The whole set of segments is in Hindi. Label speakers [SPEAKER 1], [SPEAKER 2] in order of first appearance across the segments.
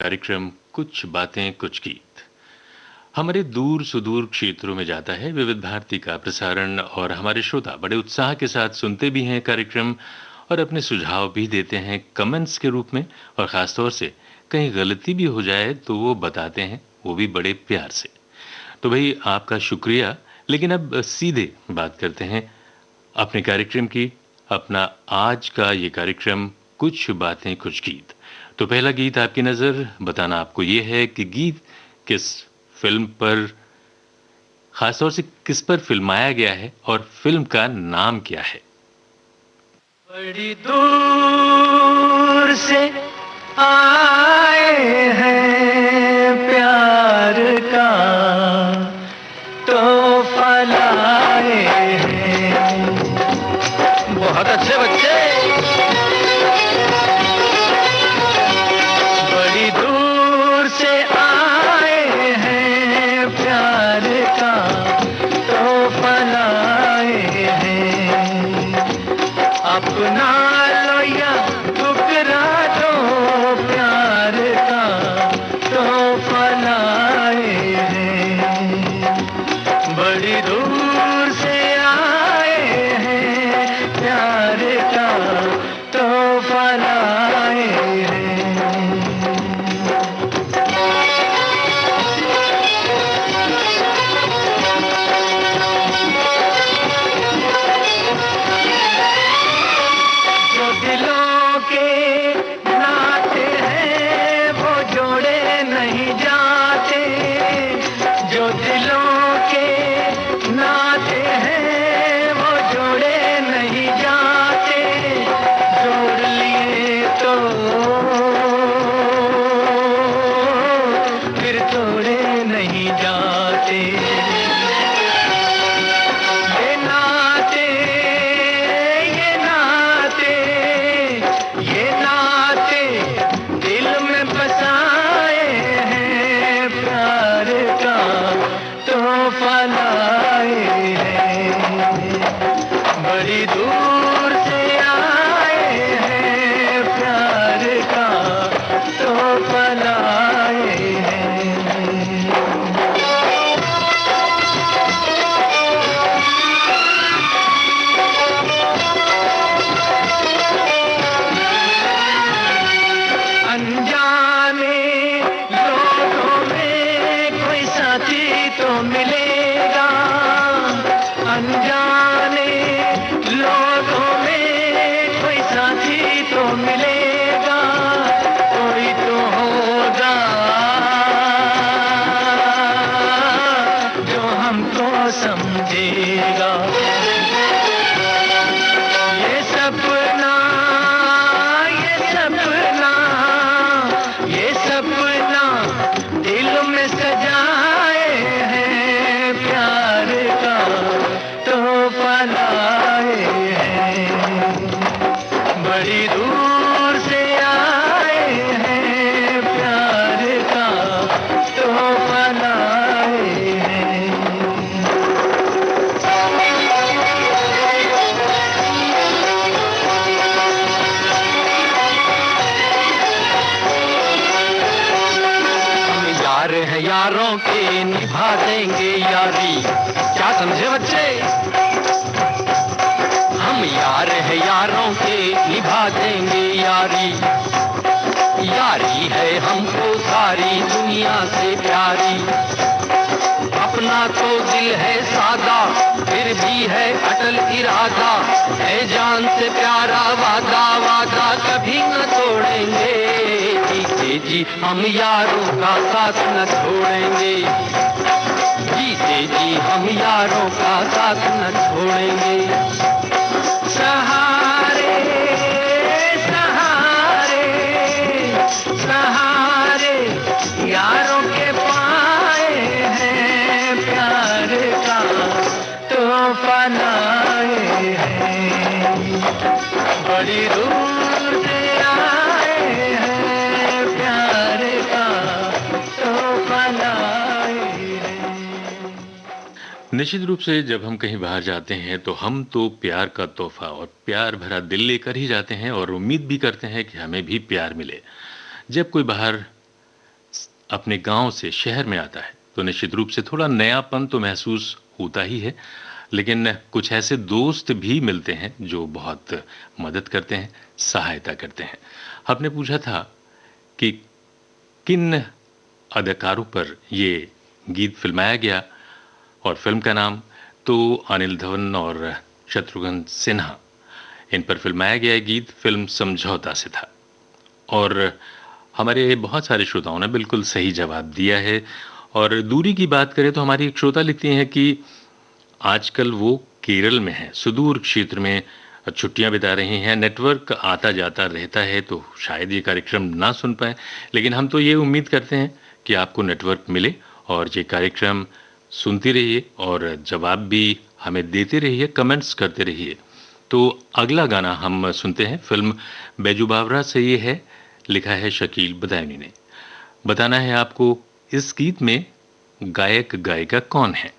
[SPEAKER 1] कार्यक्रम कुछ बातें कुछ गीत हमारे दूर सुदूर क्षेत्रों में जाता है। विविध भारती का प्रसारण और हमारे श्रोता बड़े उत्साह के साथ सुनते भी हैं कार्यक्रम और अपने सुझाव भी देते हैं कमेंट्स के रूप में। और ख़ास तौर से कहीं गलती भी हो जाए तो वो बताते हैं, वो भी बड़े प्यार से। तो भाई आपका शुक्रिया। लेकिन अब सीधे बात करते हैं अपने कार्यक्रम की। अपना आज का ये कार्यक्रम कुछ बातें कुछ गीत। तो पहला गीत आपकी नज़र बताना आपको ये है कि गीत किस फ़िल्म पर, ख़ास तौर से किस पर फ़िल्माया गया है और फ़िल्म का नाम क्या है?
[SPEAKER 2] बड़ी दूर से आए हैं प्यार का तोहफा लाए हैं। बहुत अच्छे बच्चे। बड़ी दूर से आए हैं प्यार का तोहफा लाए हैं। अपना लो या ठुकरा दो प्यार का तोहफा लाए हैं। बड़ी दूर से आए हैं प्यार का तोहफा लाए हैं। जो दिलों के नाते हैं वो जोड़े नहीं जाते। जो दिलों के नाते हैं वो जोड़े नहीं जाते। जोड़ लिए तो फिर तोड़े नहीं जाते। ये नाते ये नाते ये नाते दिल में बसाए हैं प्यार का तोहफा लाए हैं। बड़ी दूर से आए हैं प्यार का तोहफा लाए हैं। अनजाने लोगों में कोई साथी तो मिलेगा। अनजाने लोगों में कोई साथी तो मिलेगा। कोई तो होगा जो हमको समझेगा। ये सपना ये सपना ये सपना दिल में सजाए हैं प्यार का तोहफा लाए हैं। बड़ी दूर से आए हैं प्यार का तोहफा लाए हैं। हम यार हैं यारों के निभा देंगे यारी। क्या समझे बच्चे? हम यार हैं यारों के निभा देंगे यारी। यारी है हमको सारी दुनिया से प्यारी। अपना तो दिल है सादा फिर भी है अटल इरादा। है जान से प्यारा वादा वादा कभी न तोड़ेंगे। जीते जी हम यारों का साथ न छोड़ेंगे। जीते जी हम यारों का साथ न छोड़ेंगे। सहारे सहारे सहारे यारों के पाए हैं प्यार का तोहफा लाए हैं। बड़ी दूर से आए हैं प्यार का तोहफा लाए हैं।
[SPEAKER 1] निश्चित रूप से जब हम कहीं बाहर जाते हैं तो हम तो प्यार का तोहफा और प्यार भरा दिल लेकर ही जाते हैं और उम्मीद भी करते हैं कि हमें भी प्यार मिले। जब कोई बाहर अपने गांव से शहर में आता है तो निश्चित रूप से थोड़ा नयापन तो महसूस होता ही है, लेकिन कुछ ऐसे दोस्त भी मिलते हैं जो बहुत मदद करते हैं, सहायता करते हैं। आपने पूछा था कि किन अदाकारों पर ये गीत फिल्माया गया और फिल्म का नाम, तो अनिल धवन और शत्रुघ्न सिन्हा, इन पर फिल्माया गया ये गीत फिल्म समझौता से था। और हमारे बहुत सारे श्रोताओं ने बिल्कुल सही जवाब दिया है। और दूरी की बात करें तो हमारी एक श्रोता लिखती हैं कि आजकल वो केरल में हैं, सुदूर क्षेत्र में छुट्टियां बिता रही हैं, नेटवर्क आता जाता रहता है तो शायद ये कार्यक्रम ना सुन पाएं, लेकिन हम तो ये उम्मीद करते हैं कि आपको नेटवर्क मिले और ये कार्यक्रम सुनती रहिए और जवाब भी हमें देते रहिए, कमेंट्स करते रहिए। तो अगला गाना हम सुनते हैं, फिल्म बैजू बावरा से ये है, लिखा है शकील बदायूनी ने। बताना है आपको इस गीत में गायक गायिका कौन है।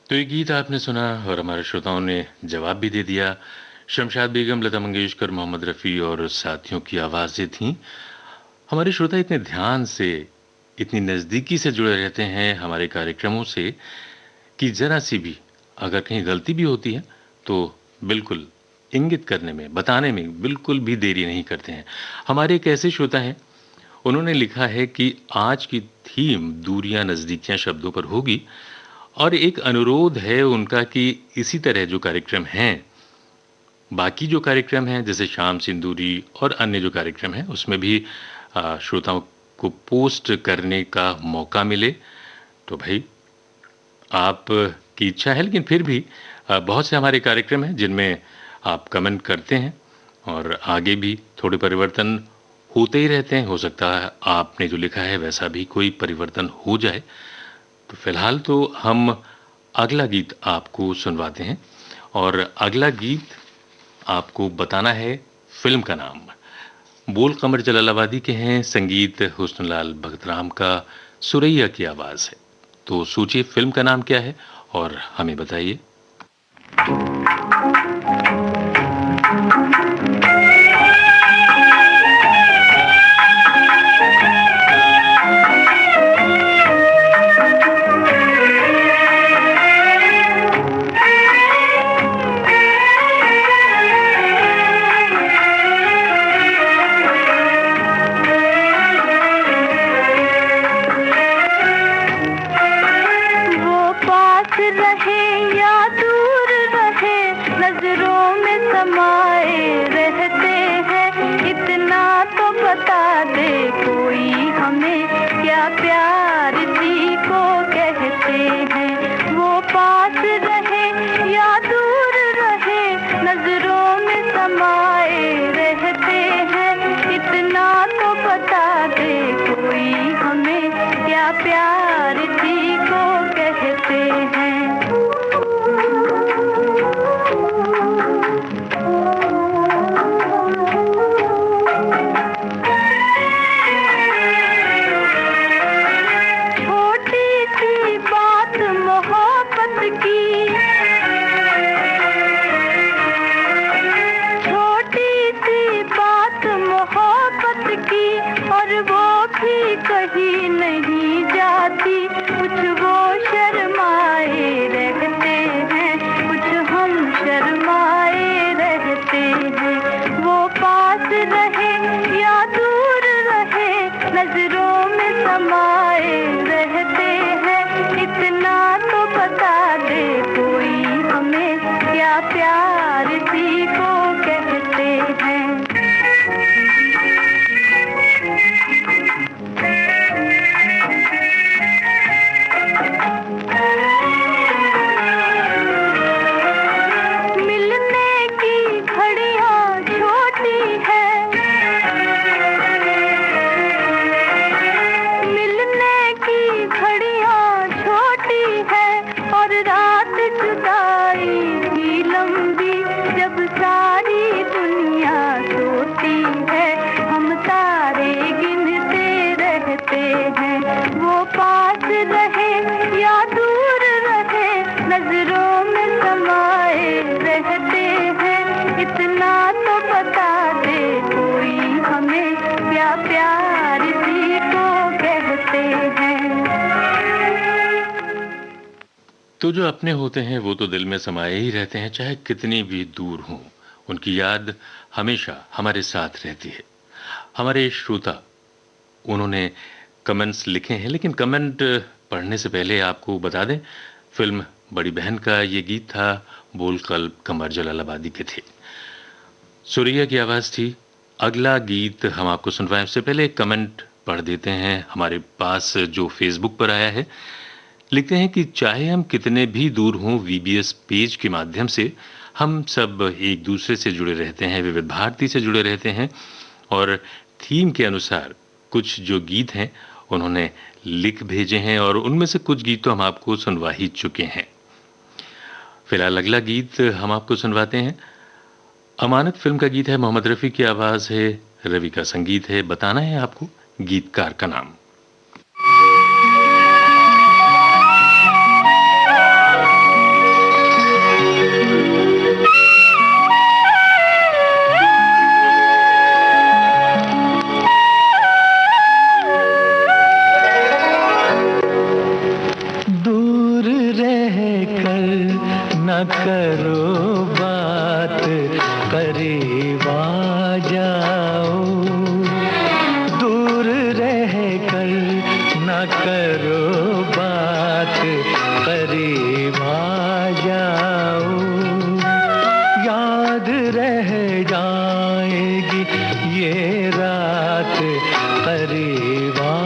[SPEAKER 1] तो ये गीत आपने सुना और हमारे श्रोताओं ने जवाब भी दे दिया। शमशाद बेगम, लता मंगेशकर, मोहम्मद रफ़ी और साथियों की आवाज़ें थीं। हमारे श्रोता इतने ध्यान से, इतनी नज़दीकी से जुड़े रहते हैं हमारे कार्यक्रमों से कि ज़रा सी भी अगर कहीं गलती भी होती है तो बिल्कुल इंगित करने में, बताने में बिल्कुल भी देरी नहीं करते हैं। हमारे एक ऐसे श्रोता हैं, उन्होंने लिखा है कि आज की थीम दूरियां नज़दीकियां शब्दों पर होगी और एक अनुरोध है उनका कि इसी तरह जो कार्यक्रम हैं, बाकी जो कार्यक्रम हैं जैसे शाम सिंदूरी और अन्य जो कार्यक्रम हैं उसमें भी श्रोताओं आपको पोस्ट करने का मौका मिले, तो भाई आपकी इच्छा है, लेकिन फिर भी बहुत से हमारे कार्यक्रम हैं जिनमें आप कमेंट करते हैं और आगे भी थोड़े परिवर्तन होते ही रहते हैं। हो सकता है आपने जो लिखा है वैसा भी कोई परिवर्तन हो जाए। तो फिलहाल तो हम अगला गीत आपको सुनवाते हैं और अगला गीत आपको बताना है फिल्म का नाम। बोल कमर जलालाबादी के हैं, संगीत हुस्नलाल भगतराम का, सुरैया की आवाज है। तो सोचिए फिल्म का नाम क्या है और हमें बताइए। तो जो अपने होते हैं वो तो दिल में समाये ही रहते हैं, चाहे कितनी भी दूर हों। उनकी याद हमेशा हमारे साथ रहती है। हमारे श्रोता उन्होंने कमेंट्स लिखे हैं, लेकिन कमेंट पढ़ने से पहले आपको बता दें, फिल्म बड़ी बहन का ये गीत था, बोल कमर जलालाबादी के थे, सुरैया की आवाज़ थी। अगला गीत हम आपको सुनवाएं उससे पहले एक कमेंट पढ़ देते हैं हमारे पास जो फेसबुक पर आया है। लिखते हैं कि चाहे हम कितने भी दूर हों, वीबीएस पेज के माध्यम से हम सब एक दूसरे से जुड़े रहते हैं, विविध भारती से जुड़े रहते हैं और थीम के अनुसार कुछ जो गीत हैं उन्होंने लिख भेजे हैं और उनमें से कुछ गीत तो हम आपको सुनवा ही चुके हैं। फिलहाल अगला गीत हम आपको सुनवाते हैं। अमानत फिल्म का गीत है, मोहम्मद रफ़ी की आवाज़ है, रवि का संगीत है। बताना है आपको गीतकार का नाम।
[SPEAKER 3] करो बात, करीब आ जाओ, दूर रह कर न करो बात, करीब आ जाओ, याद रह जाएगी ये रात, करीब आ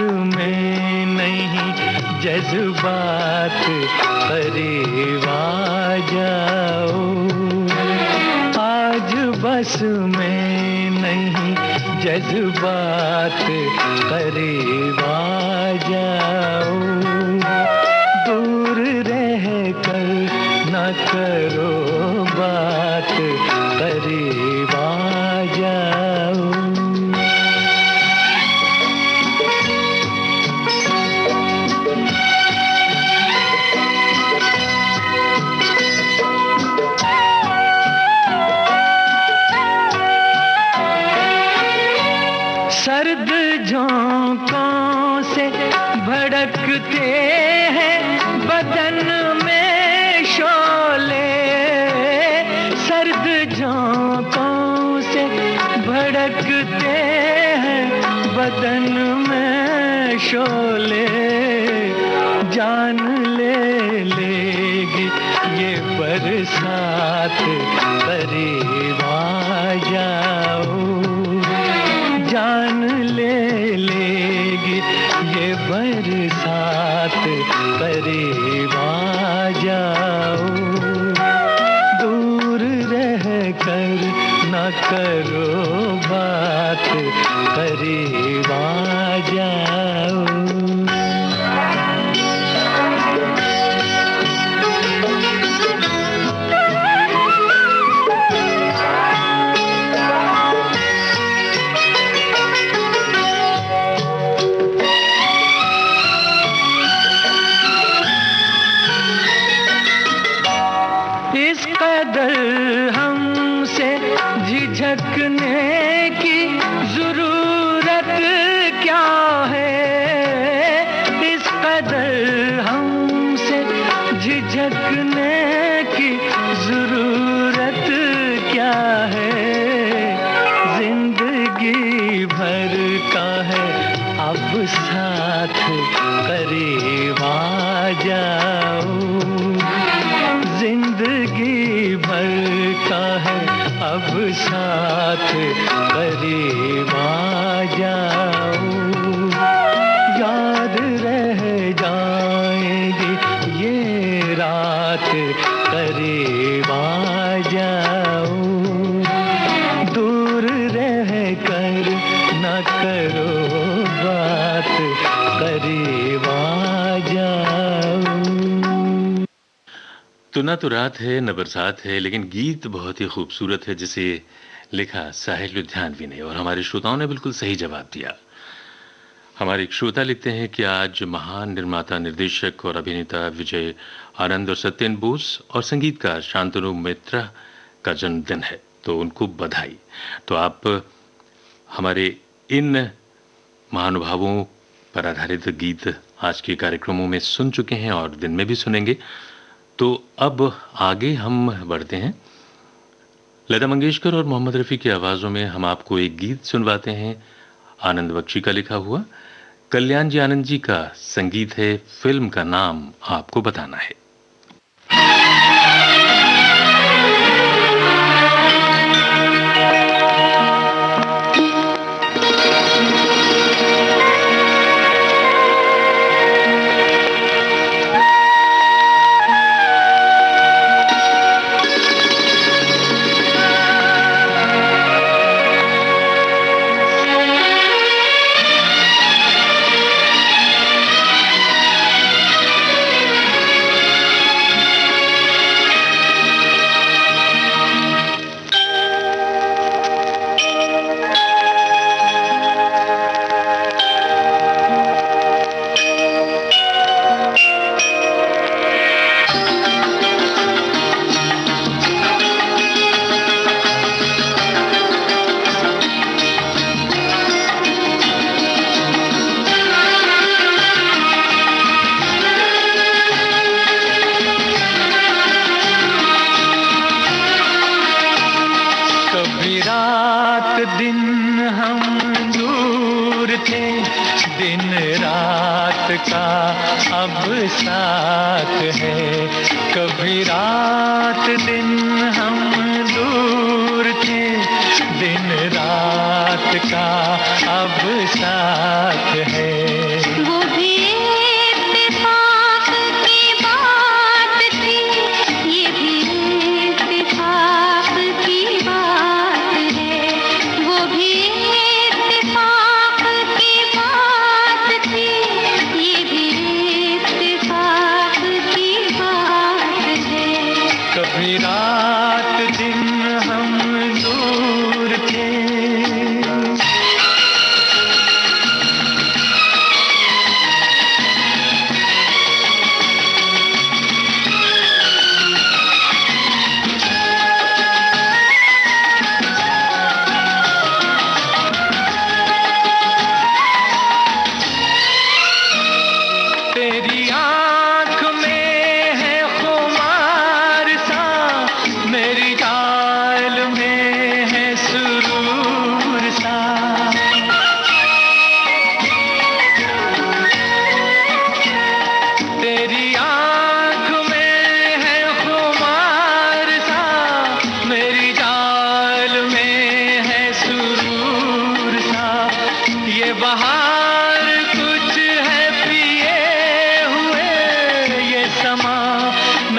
[SPEAKER 3] में नहीं जज्बात करीब आ जाओ, आज बस में नहीं जज्बात करीब आ जाओ, दूर रह कर न करो बात करीब आ जाओ। सर्द झोंकों से भड़कते हैं बदन में शोले, सर्द झोंकों से भड़कते हैं बदन में शोले, जान ले लेगी ये बरसात करीब आ जाओ, जान ले लेगी ये बरसात करीब आ जाओ, दूर रह कर न करो बात करीब आ जाओ। इस कदर हमसे झिझकने की जरूरत क्या है, इस कदर हमसे झिझकने की जरूरत क्या है, जिंदगी भर का है अब साथ करीब आ जाओ, जिंदगी भर का है अब साथ करीब आ जाओ, याद रह जाएगी ये रात करीब आ जाओ, दूर रह कर न करो बात करीब आ जाओ।
[SPEAKER 1] तो ना तो रात है न बरसात है, लेकिन गीत बहुत ही खूबसूरत है, जिसे लिखा साहिल लुधियानवी ने, और हमारे श्रोताओं ने बिल्कुल सही जवाब दिया। हमारे एक श्रोता लिखते हैं कि आज महान निर्माता, निर्देशक और अभिनेता विजय आनंद और सत्येन बोस और संगीतकार शांतनु मित्रा का जन्मदिन है, तो उनको बधाई। तो आप हमारे इन महानुभावों पर आधारित गीत आज के कार्यक्रमों में सुन चुके हैं और दिन में भी सुनेंगे। तो अब आगे हम बढ़ते हैं। लता मंगेशकर और मोहम्मद रफ़ी की आवाज़ों में हम आपको एक गीत सुनवाते हैं, आनंद बख्शी का लिखा हुआ। कल्याण जी आनंद जी का संगीत है, फिल्म का नाम आपको बताना है।
[SPEAKER 3] दिन हम दूर थे, दिन रात का अब साथ है। कभी रात दिन हम दूर थे, दिन रात का अब साथ है।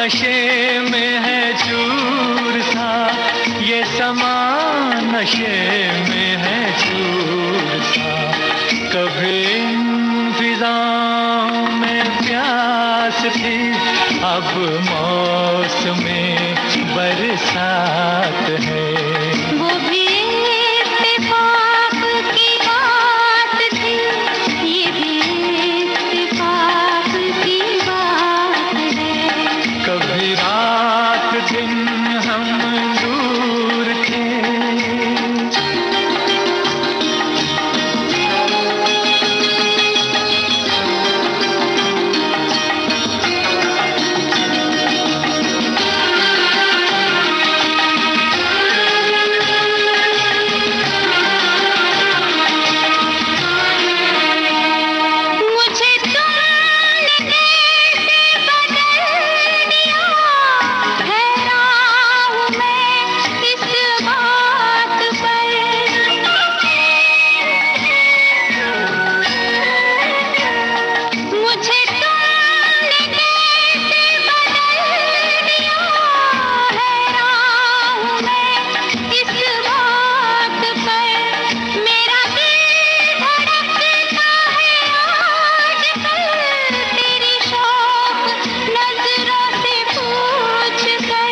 [SPEAKER 3] नशे में है चूर सा, ये समा नशे में है चूर सा। कभी इन फिजाओं में प्यास थी, अब मौसमे बरसात है।
[SPEAKER 4] वो भी इत्तेफाक की बात थी, ये भी इत्तेफाक की बात है।
[SPEAKER 3] कभी रात दिन हम दूर थे,
[SPEAKER 4] मुझे तुमने कैसे बदल दिया, हैरान हूँ मैं इस बात पर। मुझे तुमने कैसे बदल दिया, हैरान हूँ मैं इस बात पर। मेरा दिल धड़कता है आजकल, तेरी शौक नजरों से पूछ कर,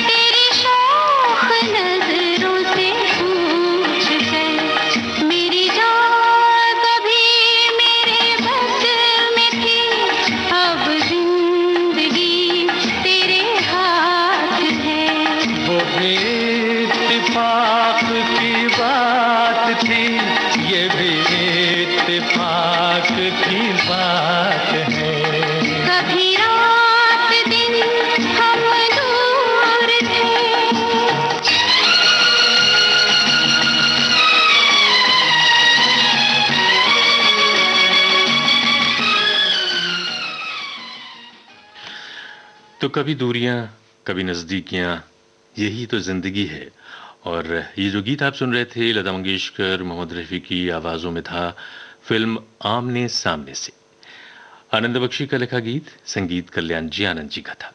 [SPEAKER 4] तेरी शौक नजरों से पूछ कर। मेरी जान कभी मेरे बस में थी, अब जिंदगी तेरे हाथ है।
[SPEAKER 3] वो भी इत्तेफाक की बात थी, ये भी इत्तेफाक की बात है।
[SPEAKER 4] कभी रात दिन हम दूर थे।
[SPEAKER 1] तो कभी दूरियां, कभी नजदीकियां, यही तो जिंदगी है। और ये जो गीत आप सुन रहे थे लता मंगेशकर, मोहम्मद रफी की आवाजों में था, फिल्म आमने सामने से। आनंद बख्शी का लिखा गीत, संगीत कल्याण जी आनंद जी का था।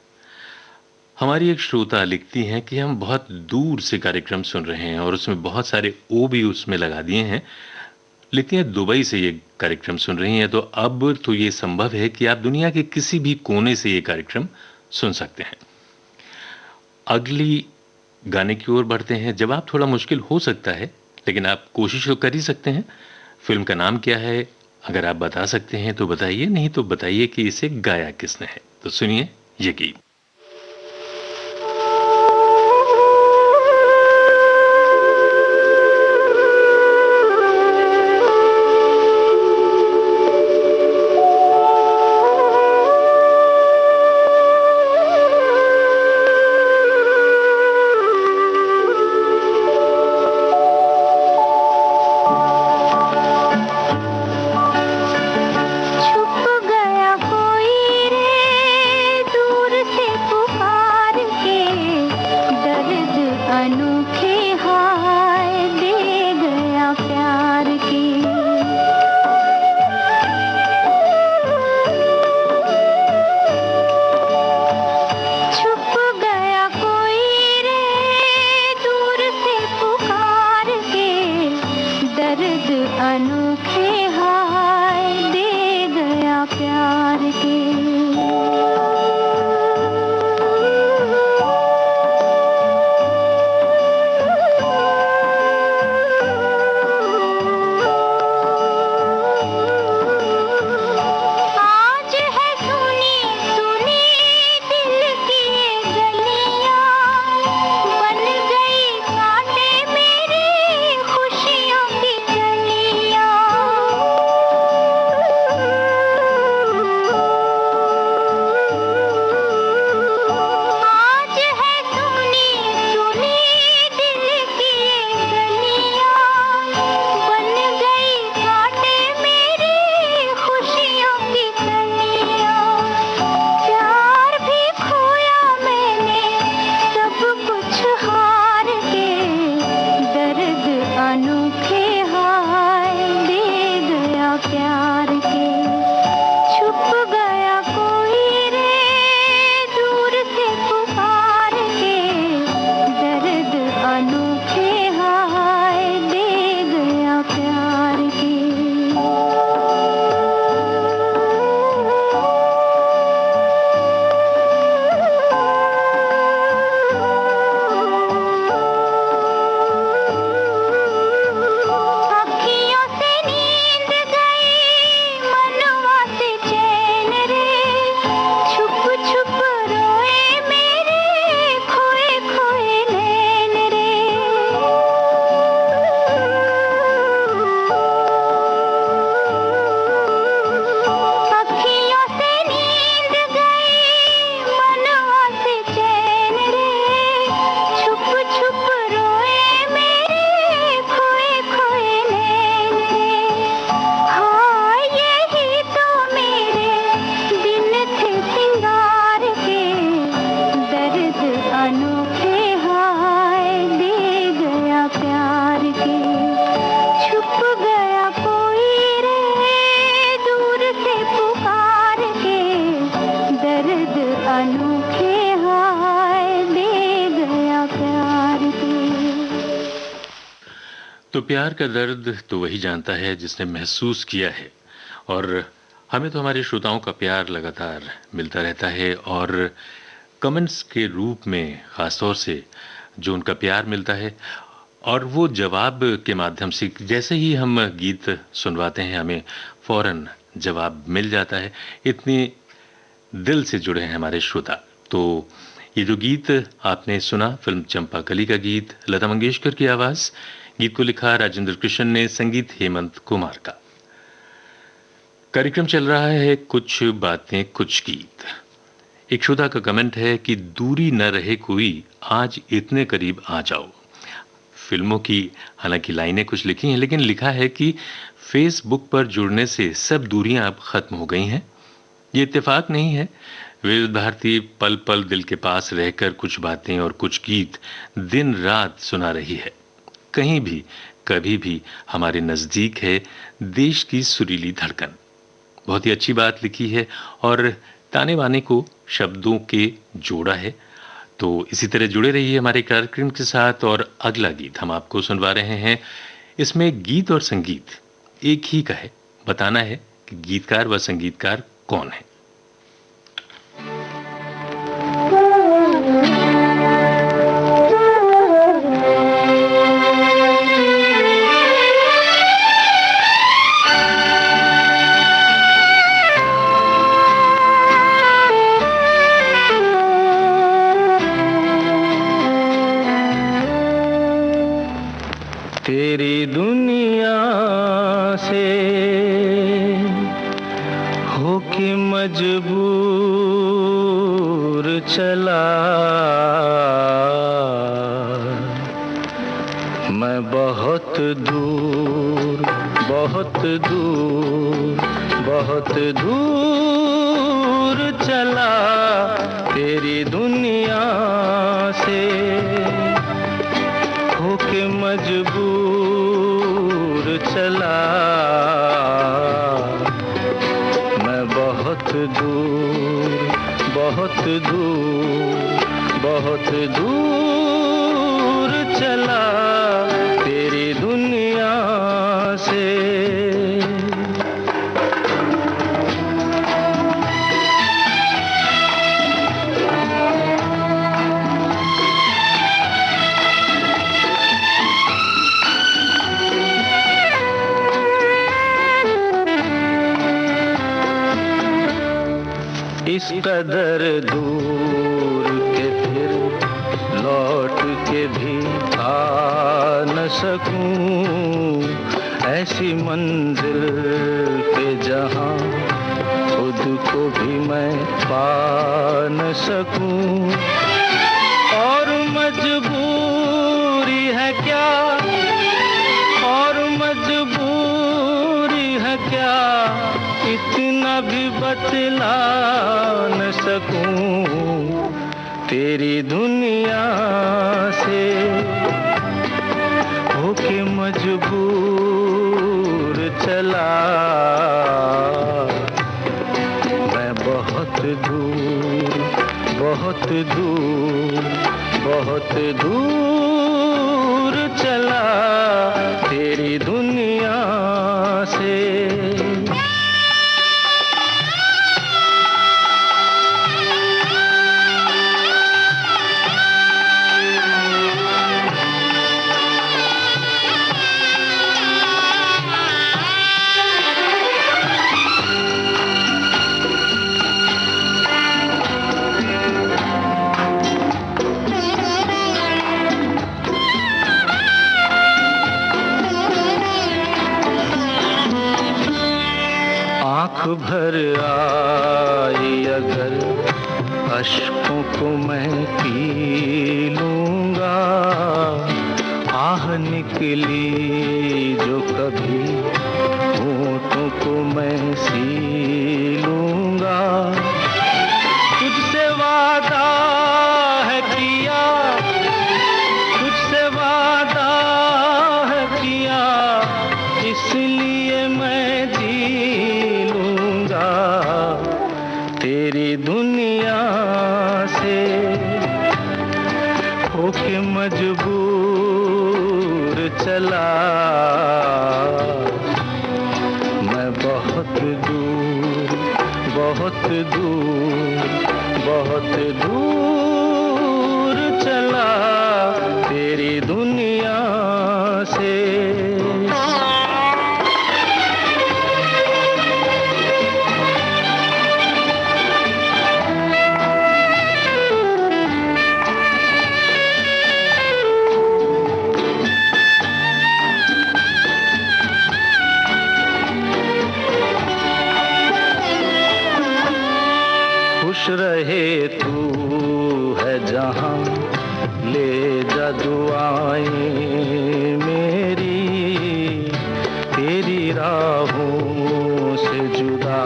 [SPEAKER 1] हमारी एक श्रोता लिखती हैं कि हम बहुत दूर से कार्यक्रम सुन रहे हैं और उसमें बहुत सारे ओ भी उसमें लगा दिए हैं। लिखती हैं दुबई से ये कार्यक्रम सुन रही हैं, तो अब तो ये संभव है कि आप दुनिया के किसी भी कोने से ये कार्यक्रम सुन सकते हैं। अगली गाने की ओर बढ़ते हैं। जवाब थोड़ा मुश्किल हो सकता है, लेकिन आप कोशिश तो कर ही सकते हैं। फिल्म का नाम क्या है? अगर आप बता सकते हैं तो बताइए, नहीं तो बताइए कि इसे गाया किसने है। तो सुनिए ये गीत।
[SPEAKER 4] छुप गया कोई रे दूर से,
[SPEAKER 1] तो प्यार का दर्द तो वही जानता है जिसने महसूस किया है, और हमें तो हमारे श्रोताओं का प्यार लगातार मिलता रहता है, और कमेंट्स के रूप में खासतौर से जो उनका प्यार मिलता है, और वो जवाब के माध्यम से जैसे ही हम गीत सुनवाते हैं हमें फौरन जवाब मिल जाता है। इतनी दिल से जुड़े हैं हमारे श्रोता। तो ये जो गीत आपने सुना, फिल्म चंपाकली का गीत, लता मंगेशकर की आवाज, गीत को लिखा राजेंद्र कृष्ण ने, संगीत हेमंत कुमार का। कार्यक्रम चल रहा है कुछ बातें कुछ गीत। एक श्रोता का कमेंट है कि दूरी न रहे कोई, आज इतने करीब आ जाओ। फिल्मों की हालांकि लाइनें कुछ लिखी हैं, लेकिन लिखा है कि फेसबुक पर जुड़ने से सब दूरियां अब खत्म हो गई हैं। ये इत्तेफाक नहीं है। विविध भारती पल पल दिल के पास रहकर कुछ बातें और कुछ गीत दिन रात सुना रही है। कहीं भी कभी भी हमारे नजदीक है देश की सुरीली धड़कन। बहुत ही अच्छी बात लिखी है और ताने बाने को शब्दों के जोड़ा है। तो इसी तरह जुड़े रहिए हमारे कार्यक्रम के साथ। और अगला गीत हम आपको सुनवा रहे हैं। इसमें गीत और संगीत एक ही का है। बताना है कि गीतकार व संगीतकार कौन है।
[SPEAKER 3] तेरी दुनिया से होके मजबूर चला मैं, बहुत दूर बहुत दूर बहुत दूर चला तेरी दुनिया से होके मजबूर चला मैं, बहुत दूर बहुत दूर बहुत दूर चला तेरी दुनिया से। इस कदर दूर के फिर लौट के भी आ न सकूं, ऐसी मंजिल पे जहां खुद को भी मैं पा न सकूं। और मजबूरी है क्या, और मजबूरी है क्या, इतना भी बतला न सकूं तेरी दुनिया से होके मजबूर चला मैं, बहुत दूर बहुत दूर बहुत दूर चला तेरी दुनिया से। आँख भर आई अगर अश्कों को मैं पी लूँगा, आह निकली जो कभी होठों को मैं सी लूँगा। तुझसे वादा है किया, तुझसे वादा है किया, इसलिए मैं जी लूँगा तेरी दुनिया से होके मजबूर चला बहुत दूर चला तेरी दुनिया से। खुश रहे तू है जहां, ले जा दुआएं मेरी, तेरी राहों से जुदा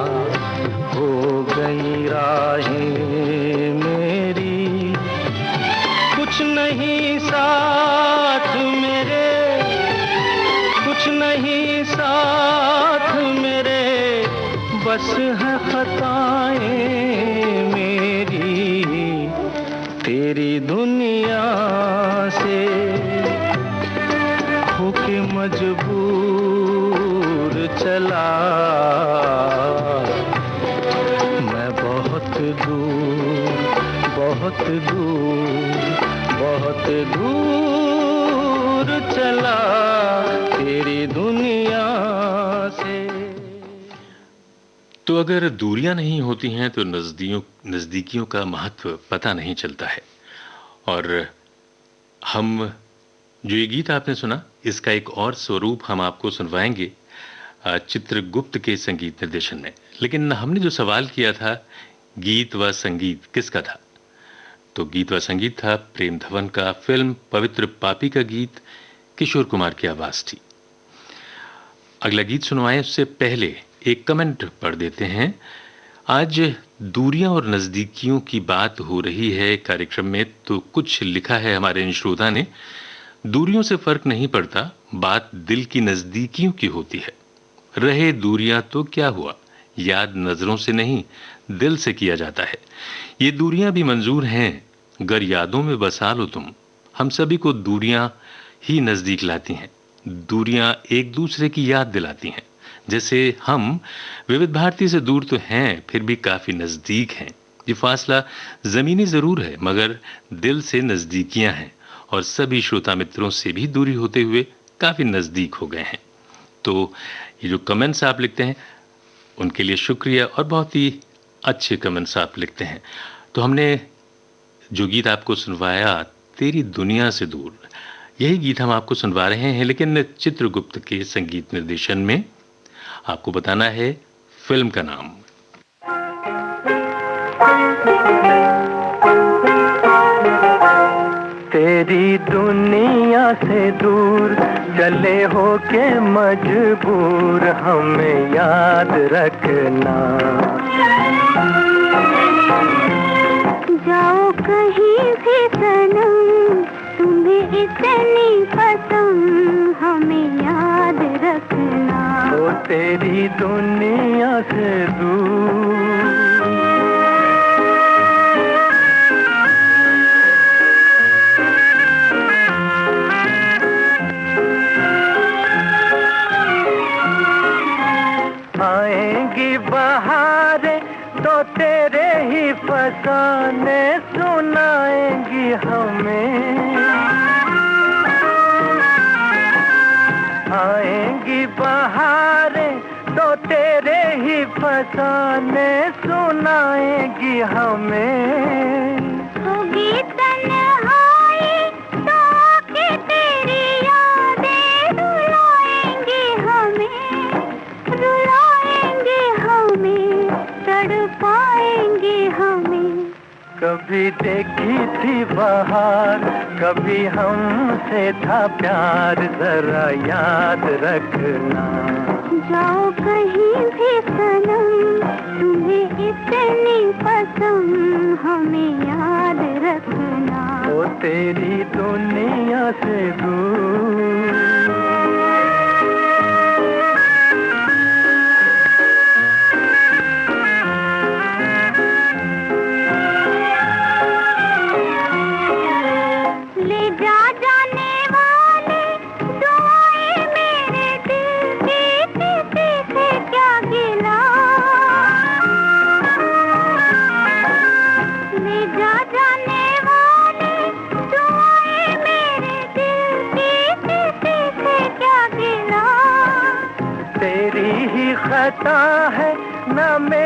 [SPEAKER 3] हो गई राहें मेरी। कुछ नहीं साथ मेरे, कुछ नहीं साथ मेरे, बस है खताएं मेरी तेरी दुनिया से होके मजबूर चला मैं बहुत दूर चला तेरी दुनिया से।
[SPEAKER 1] तो अगर दूरियां नहीं होती हैं तो नजदीकियों का महत्व पता नहीं चलता है। और हम जो ये गीत आपने सुना, इसका एक और स्वरूप हम आपको सुनवाएंगे चित्रगुप्त के संगीत निर्देशन में। लेकिन हमने जो सवाल किया था गीत व संगीत किसका था, तो गीत व संगीत था प्रेम धवन का। फिल्म पवित्र पापी का गीत किशोर कुमार की आवाज थी। अगला गीत सुनवाएं उससे पहले एक कमेंट पढ़ देते हैं। आज दूरियां और नजदीकियों की बात हो रही है कार्यक्रम में, तो कुछ लिखा है हमारे इन श्रोता ने। दूरियों से फर्क नहीं पड़ता, बात दिल की नजदीकियों की होती है। रहे दूरियां तो क्या हुआ, याद नजरों से नहीं दिल से किया जाता है। ये दूरियां भी मंजूर हैं, गर यादों में बसा लो तुम। हम सभी को दूरियां ही नजदीक लाती हैं। दूरियां एक दूसरे की याद दिलाती हैं। जैसे हम विविध भारती से दूर तो हैं, फिर भी काफी नजदीक हैं। ये फासला जमीनी जरूर है, मगर दिल से नजदीकियां हैं। और सभी श्रोता मित्रों से भी दूरी होते हुए काफी नजदीक हो गए हैं। तो ये जो कमेंट्स आप लिखते हैं उनके लिए शुक्रिया, और बहुत ही अच्छे कमेंट्स आप लिखते हैं। तो हमने जो गीत आपको सुनवाया तेरी दुनिया से दूर, यही गीत हम आपको सुनवा रहे हैं, लेकिन चित्रगुप्त के संगीत निर्देशन में। आपको बताना है फिल्म का नाम।
[SPEAKER 3] तेरी दुनिया से दूर चले हो के मजबूर, हमें याद रखना।
[SPEAKER 4] जाओ कहीं भी सनम, तुम्हें इतनी पसंद, हमें याद रखना।
[SPEAKER 3] ओ तेरी दुनिया से दूर। आएंगी बहारें तो तेरे ही फसाने सुनाएंगी हमें। आएंगी बहारें तो तेरे ही फसाने सुनाएंगी हमें।
[SPEAKER 4] होगी तन्हाई तो आके तेरी यादें रुलाएंगी हमें, रुलाएंगी हमें, तड़पाएंगी हमें।
[SPEAKER 3] कभी देखी थी बहार, कभी हमसे था प्यार, जरा याद रखना।
[SPEAKER 4] जाओ कहीं भी सनम, तुम्हें इतनी पसंद, हमें याद रखना।
[SPEAKER 3] ओ तेरी दुनिया से दूर।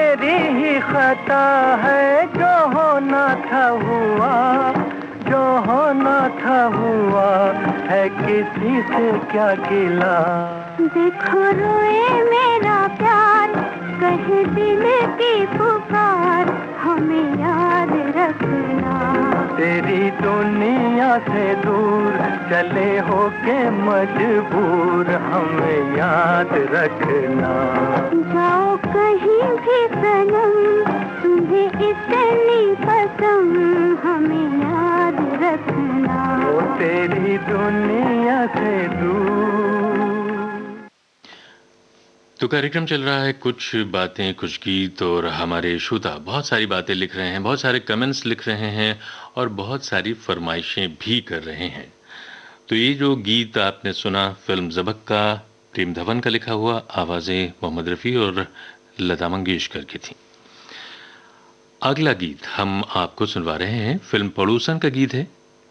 [SPEAKER 3] मेरी ही खता है, जो होना था हुआ, जो होना था हुआ, है किसी से क्या गिला।
[SPEAKER 4] देखो रोए मेरा प्यार, कहे दिल की पुकार, हमें याद रखना।
[SPEAKER 3] तेरी दुनिया से दूर चले होके मजबूर, हमें याद रखना।
[SPEAKER 4] जाओ कहीं भी सनम, तुम्हें इतनी पसंद, हमें याद रखना।
[SPEAKER 3] वो तेरी दुनिया से दूर।
[SPEAKER 1] तो कार्यक्रम चल रहा है कुछ बातें कुछ गीत, और हमारे श्रोता बहुत सारी बातें लिख रहे हैं, बहुत सारे कमेंट्स लिख रहे हैं और बहुत सारी फरमाइशें भी कर रहे हैं। तो ये जो गीत आपने सुना फिल्म ज़बक का, प्रेम धवन का लिखा हुआ, आवाज़ें मोहम्मद रफ़ी और लता मंगेशकर की थी। अगला गीत हम आपको सुनवा रहे हैं, फिल्म पड़ोसन का गीत है,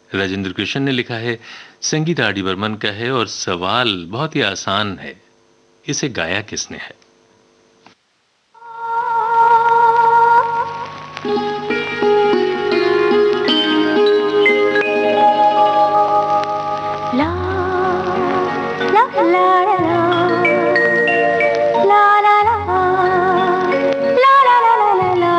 [SPEAKER 1] राजेंद्र कृष्ण ने लिखा है, संगीत आर डी बर्मन का है और सवाल बहुत ही आसान है, इसे गाया किसने है?
[SPEAKER 4] ला ला ला ला ला ला ला ला ला ला ला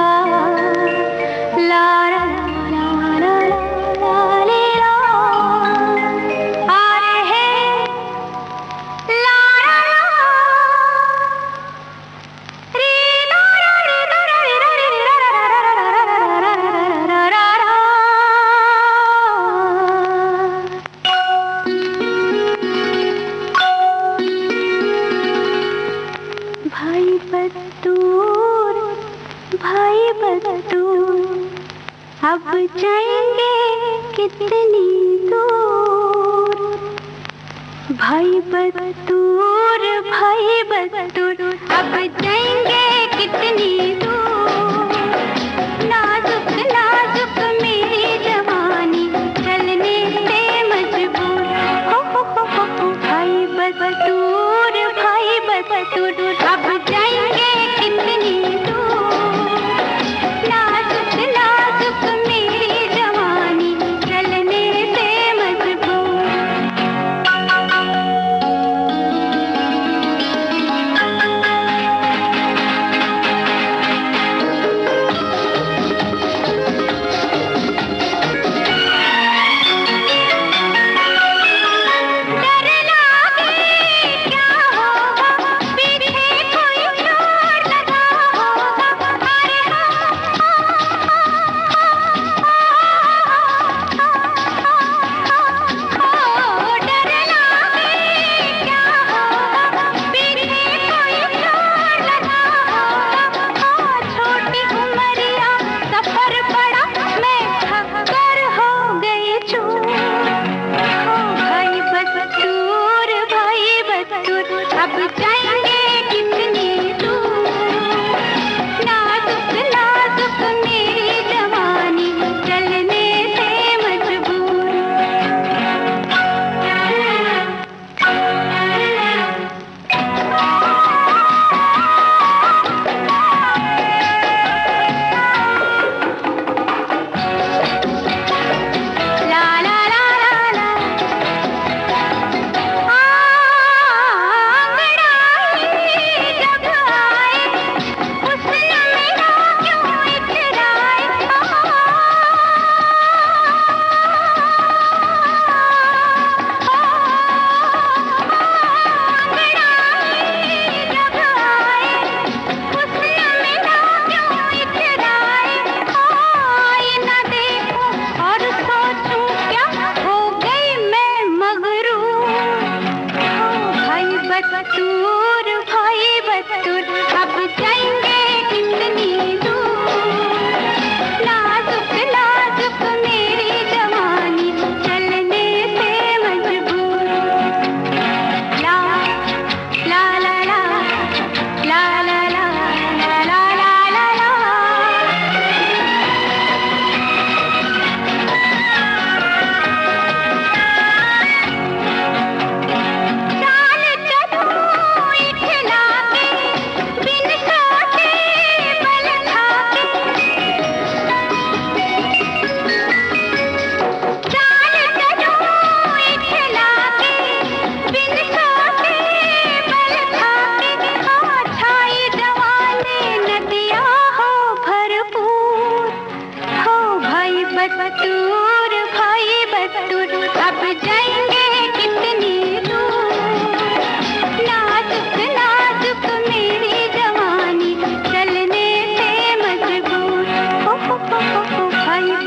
[SPEAKER 4] भाई बदूर, अब जाएंगे कितनी दूर। भाई बदूर, अब जाएंगे कितनी दूर। नाजुक नाजुक मेरी जवानी, चलने से मजबूर। हो भाई बदूर, अब जाएंगे कितनी दूर। नाजुक नाजुक मेरी जवानी, चलने से मजबूर।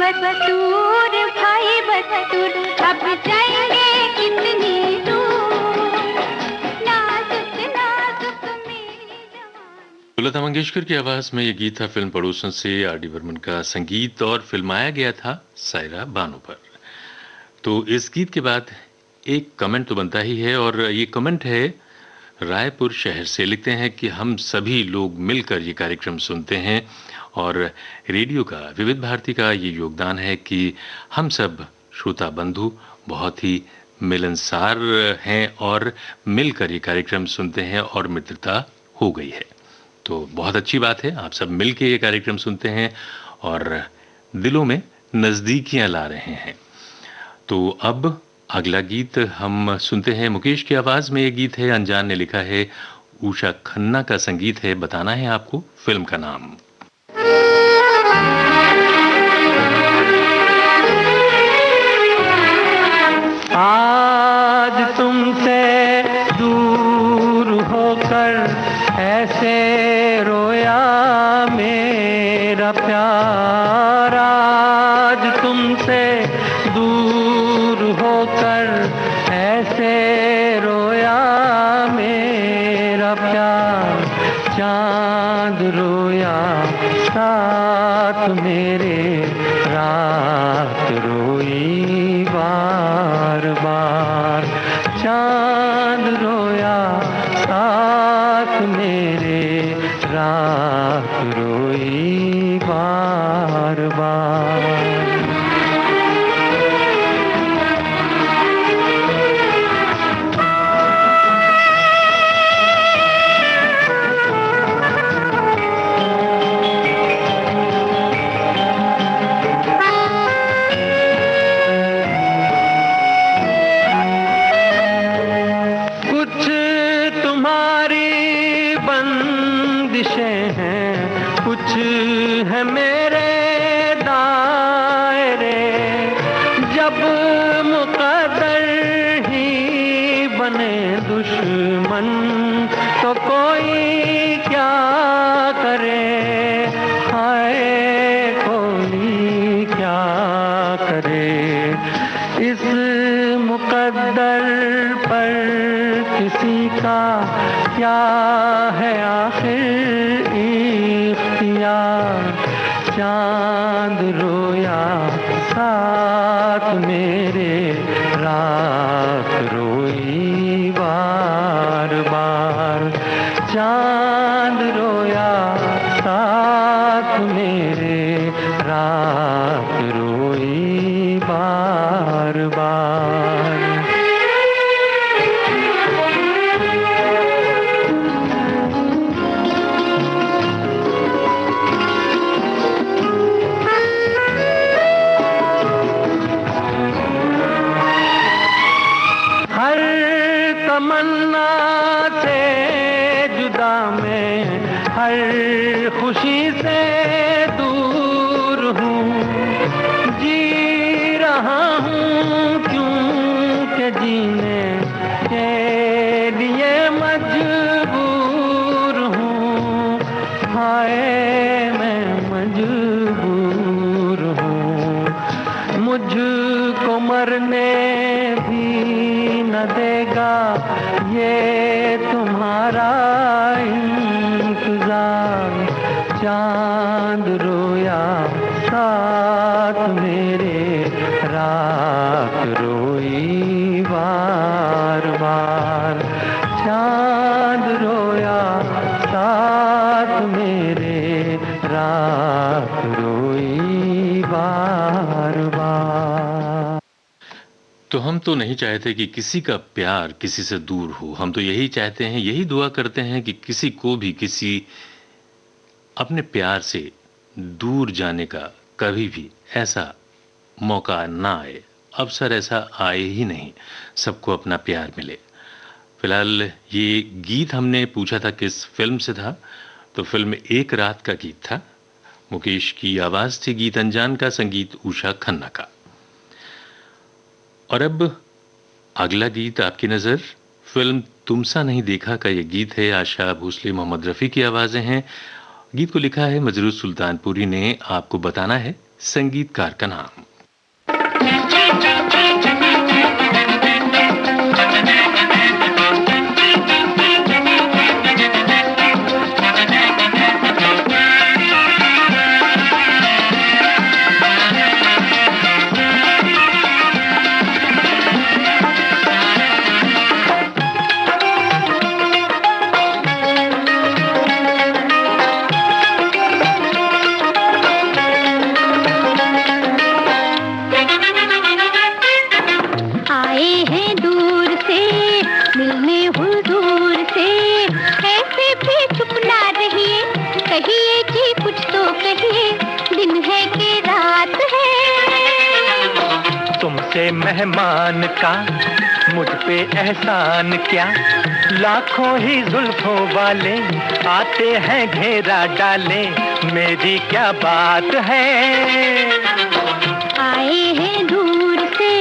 [SPEAKER 4] बतूर भाई बतूर, अब जाएंगे कितनी दूर, नाजुक नाजुक मेरी जवानी।
[SPEAKER 1] लता मंगेशकर की आवाज में ये गीत था फिल्म पड़ोसन से। आर डी बर्मन का संगीत और फिल्माया गया था सायरा बानो पर। तो इस गीत के बाद एक कमेंट तो बनता ही है, और ये कमेंट है रायपुर शहर से। लिखते हैं कि हम सभी लोग मिलकर ये कार्यक्रम सुनते हैं, और रेडियो का, विविध भारती का ये योगदान है कि हम सब श्रोता बंधु बहुत ही मिलनसार हैं और मिलकर ये कार्यक्रम सुनते हैं और मित्रता हो गई है। तो बहुत अच्छी बात है, आप सब मिलकर ये कार्यक्रम सुनते हैं और दिलों में नज़दीकियां ला रहे हैं। तो अब अगला गीत हम सुनते हैं मुकेश की आवाज में। ये गीत है, अनजान ने लिखा है, उषा खन्ना का संगीत है। बताना है आपको फिल्म का नाम।
[SPEAKER 3] आज तुमसे दूर होकर ऐसे रोया मेरा प्यार, आज तुमसे दूर होकर ऐसे रोया मेरा प्यार, चांद रोया साथ मेरे, रात रोई बार बार, चांद रोया साथ मेरे, रात रोई बार बार। है मेरे दायरे, जब मुकद्दर ही बने दुश्मन तो कोई क्या करे, हाय कोई क्या करे। इस मुकद्दर पर किसी का क्या है आखिर इख्तियार, चांद रोया साथ मेरे, रात रोई बार बार, चांद रोया साथ मेरे, रात रोई बार बार। तमन्ना से जुदा मैं हर खुशी से दूर हूँ, जी रहा हूँ क्योंकि जीने के लिए मजबूर हूँ, हाय मैं मजबूर हूँ। मुझको मरने भी न देगा ये तुम्हारा इंतजार, चांद रोया साथ मेरे, रात रोई बार बार, चांद रोया साथ मेरे, रात रोई बार बार।
[SPEAKER 1] तो हम तो नहीं चाहते कि किसी का प्यार किसी से दूर हो, हम तो यही चाहते हैं, यही दुआ करते हैं कि किसी को भी किसी अपने प्यार से दूर जाने का कभी भी ऐसा मौका ना आए, अवसर ऐसा आए ही नहीं, सबको अपना प्यार मिले। फिलहाल ये गीत हमने पूछा था किस फिल्म से था, तो फिल्म एक रात का गीत था। मुकेश की आवाज थी गीत अनजान का, संगीत उषा खन्ना का। और अब अगला गीत आपकी नजर फिल्म तुमसा नहीं देखा का ये गीत है। आशा भोसले, मोहम्मद रफी की आवाजें हैं। गीत को लिखा है मजरूर सुल्तानपुरी ने। आपको बताना है संगीतकार का नाम।
[SPEAKER 3] मेहमान का मुझ पे एहसान क्या, लाखों ही जुल्फों वाले आते हैं घेरा डाले, मेरी क्या बात है।
[SPEAKER 4] आए हैं दूर से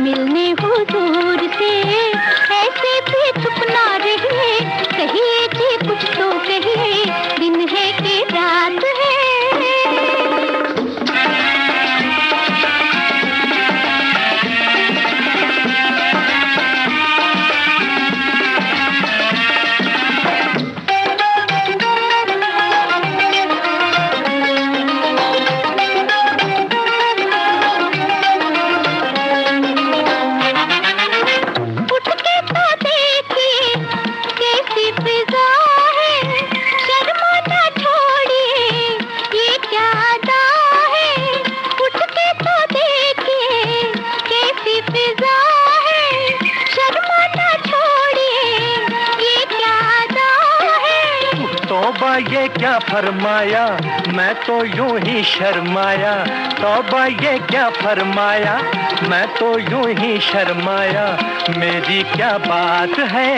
[SPEAKER 4] मिलने हुजूर से, ऐसे भी चुप ना रहिए, कहिए कि कुछ तो कहिए, दिन है कि रात है।
[SPEAKER 3] ये क्या फरमाया, मैं तो यूं ही शर्माया, तौबा ये क्या फरमाया, मैं तो यूं ही शर्माया, मेरी क्या बात है।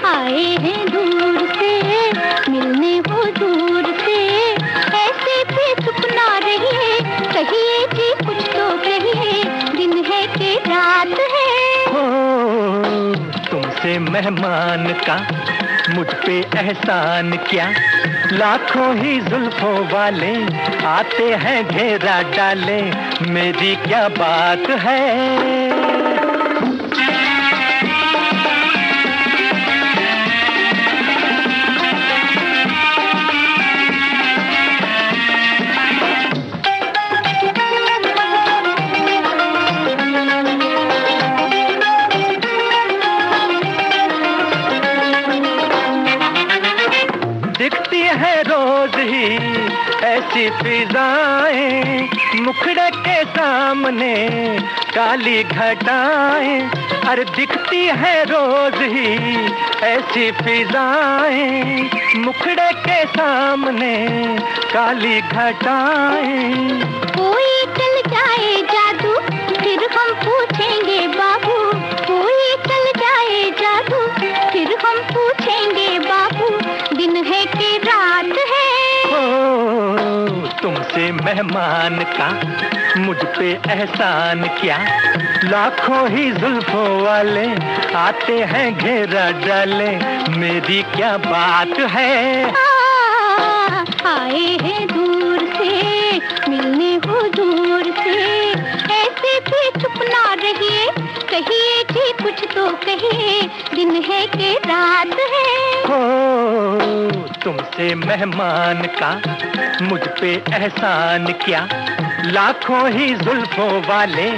[SPEAKER 4] आए हैं दूर से मिलने हो दूर से, ऐसे भी चुप ना रहिए, कहिए कि कुछ तो कहिए, दिन है कि रात है।
[SPEAKER 3] तुमसे मेहमान का मुझ पे एहसान क्या, लाखों ही जुल्फों वाले आते हैं घेरा डाले, मेरी क्या बात है। ऐसी फिजाएं मुखड़े के सामने काली घटाएं, अरे दिखती है रोज ही ऐसी फिजाएं मुखड़े के सामने काली घटाएं।
[SPEAKER 4] कोई चल जाए जादू फिर हम पूछेंगे बाबू, कोई चल जाए जादू फिर हम पूछेंगे बाबू, दिन है कि रात है।
[SPEAKER 3] तुमसे मेहमान का मुझ पे एहसान क्या, लाखों ही जुल्फों वाले आते हैं घेरा डाले, मेरी क्या बात है।
[SPEAKER 4] आए हैं दूर से मिलने हो दूर से, ऐसे भी चुप ना रहिए, कहिए कि कुछ तो कहिए, दिन है कि रात है।
[SPEAKER 3] तुमसे मेहमान का मुझ पे एहसान क्या, लाखों ही जुल्फों वाले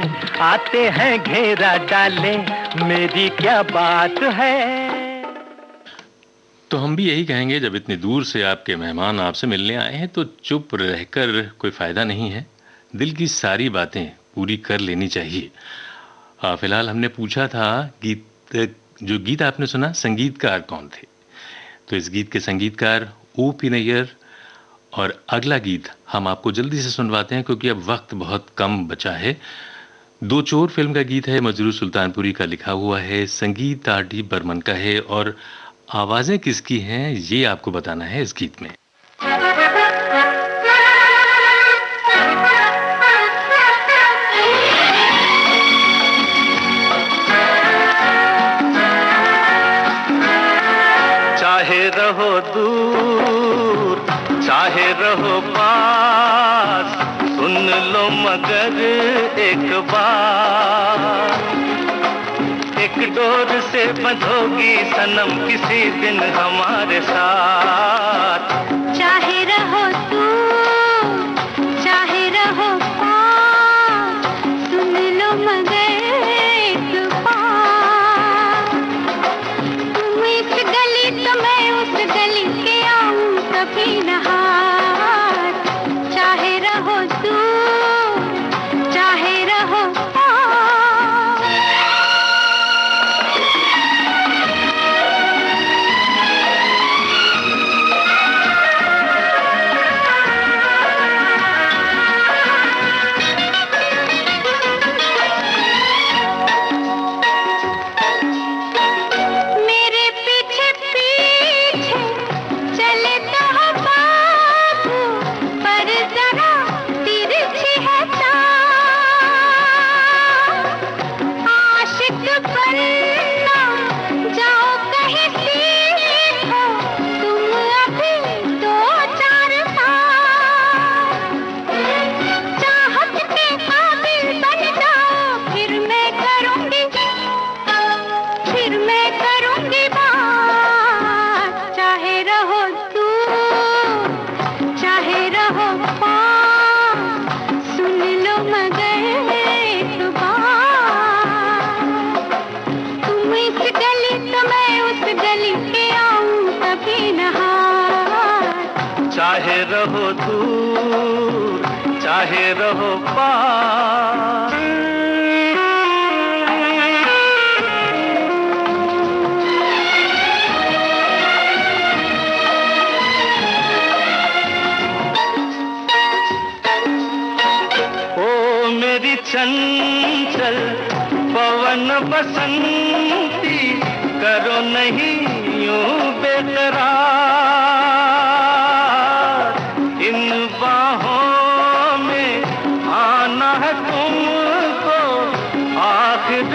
[SPEAKER 3] आते हैं घेरा डाले, मेरी क्या बात है।
[SPEAKER 1] तो हम भी यही कहेंगे, जब इतनी दूर से आपके मेहमान आपसे मिलने आए हैं तो चुप रहकर कोई फायदा नहीं है, दिल की सारी बातें पूरी कर लेनी चाहिए। फिलहाल हमने पूछा था जो गीत आपने सुना संगीतकार कौन थे, तो इस गीत के संगीतकार ओ.पी. नैयर, और अगला गीत हम आपको जल्दी से सुनवाते हैं क्योंकि अब वक्त बहुत कम बचा है। दो चोर फिल्म का गीत है, मजरूर सुल्तानपुरी का लिखा हुआ है, संगीत आर.डी. बर्मन का है, और आवाजें किसकी हैं ये आपको बताना है इस गीत में।
[SPEAKER 3] चाहे रहो दूर चाहे रहो पास, लो मगर एक बार, एक डोर से बंधोगी सनम किसी दिन हमारे साथ।
[SPEAKER 4] चाहे रहो तू चाहे रहो पास, सुन लो मगर एक बार। तुम इस गली तो मैं उस गली के आऊं कभी नहा। चाहे रहो तू चाहे रहो पास। मेरे पीछे पीछे चले तो हो बाबू, पर जरा तिरछी है चाल। आशिक बनना जाओ कहीं सीखो तुम अभी 2-4 साल। चाहत के काबिल बन जाओ फिर मैं करूंगी बात। चाहे रहो तू चाहे रहो पास, सुन लो मगर एक बार। तुम इस गली तो मैं उस गली के आऊं कभी नहा।
[SPEAKER 3] चाहे रहो दूर चाहे रहो पास। ओ मेरी चंचल पवन बसंती, करो नहीं यूं बेकरार। इन बाहों में आना है तुमको आखिर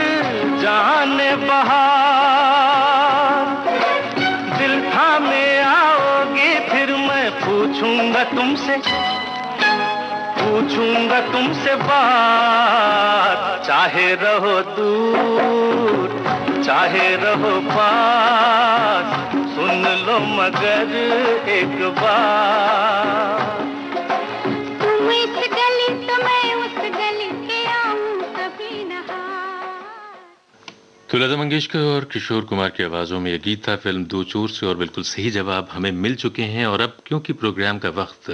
[SPEAKER 3] जाने बहार। दिल थामे आओगी फिर मैं पूछूंगा तुमसे बात। चाहे रहो दूर चाहे रहो पास, सुन लो मगर एक बार।
[SPEAKER 4] तुम इस गली तो मैं उस गली के आऊं कभी नहा।
[SPEAKER 1] तो लता मंगेशकर और किशोर कुमार की आवाज़ों में ये गीत था फिल्म दो चोर से, और बिल्कुल सही जवाब हमें मिल चुके हैं। और अब क्योंकि प्रोग्राम का वक्त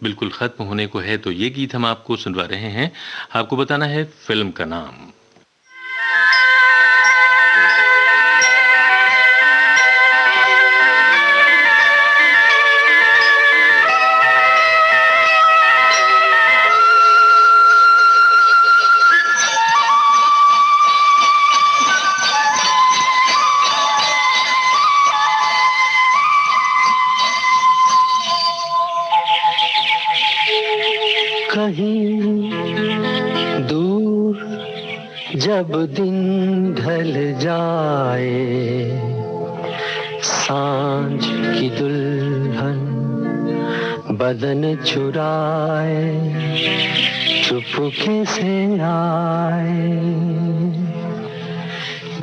[SPEAKER 1] बिल्कुल ख़त्म होने को है, तो ये गीत हम आपको सुनवा रहे हैं। आपको बताना है फिल्म का नाम।
[SPEAKER 3] कहीं दूर जब दिन ढल जाए, सांझ की दुल्हन बदन चुराए चुपके से आए।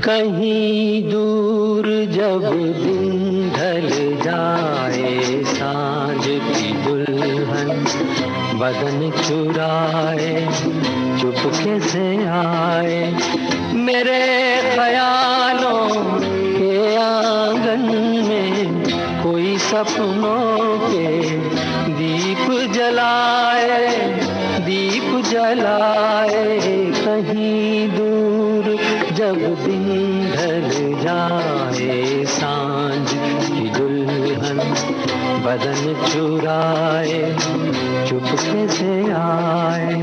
[SPEAKER 3] कहीं दूर जब दिन ढल जाए, सांझ की दुल्हन बदन चुराए चुपके से आए। मेरे ख्यालों के आंगन में कोई सपनों के दीप जलाए। कहीं दूर जब दिन ढल जाए, सांझ की दुल्हन बदन चुराए चुपके से आए।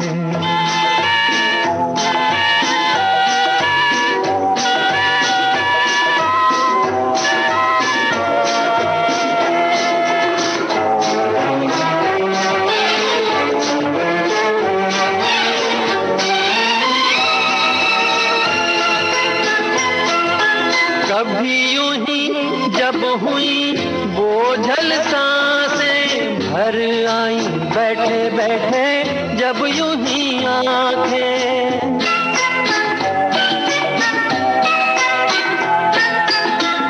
[SPEAKER 3] कभी यूं ही जब हुई बोझल सांसें भर आई, बैठे बैठे जब यूं ही आंखें,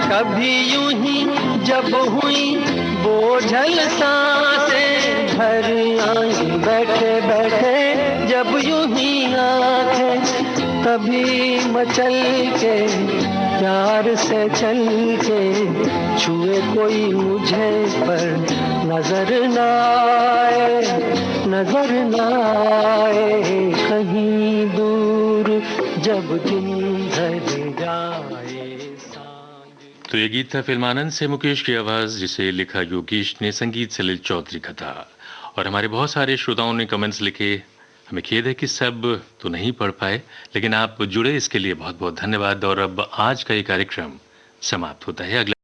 [SPEAKER 3] कभी यूं ही जब हुई बोझल सांसें, भर आई बैठे बैठे जब यूं ही आंखें, तभी मचल के प्यार से चल के छुए कोई मुझे पर नजर ना आए, नजर ना आए कहीं दूर जब दिन ढल जाए।
[SPEAKER 1] तो ये गीत था फिल्म आनंद से मुकेश की आवाज, जिसे लिखा योगेश ने, संगीत सलिल चौधरी का था। और हमारे बहुत सारे श्रोताओं ने कमेंट्स लिखे। हमें खेद है कि सब तो नहीं पढ़ पाए, लेकिन आप जुड़े इसके लिए बहुत बहुत धन्यवाद। और अब आज का ये कार्यक्रम समाप्त होता है। अगला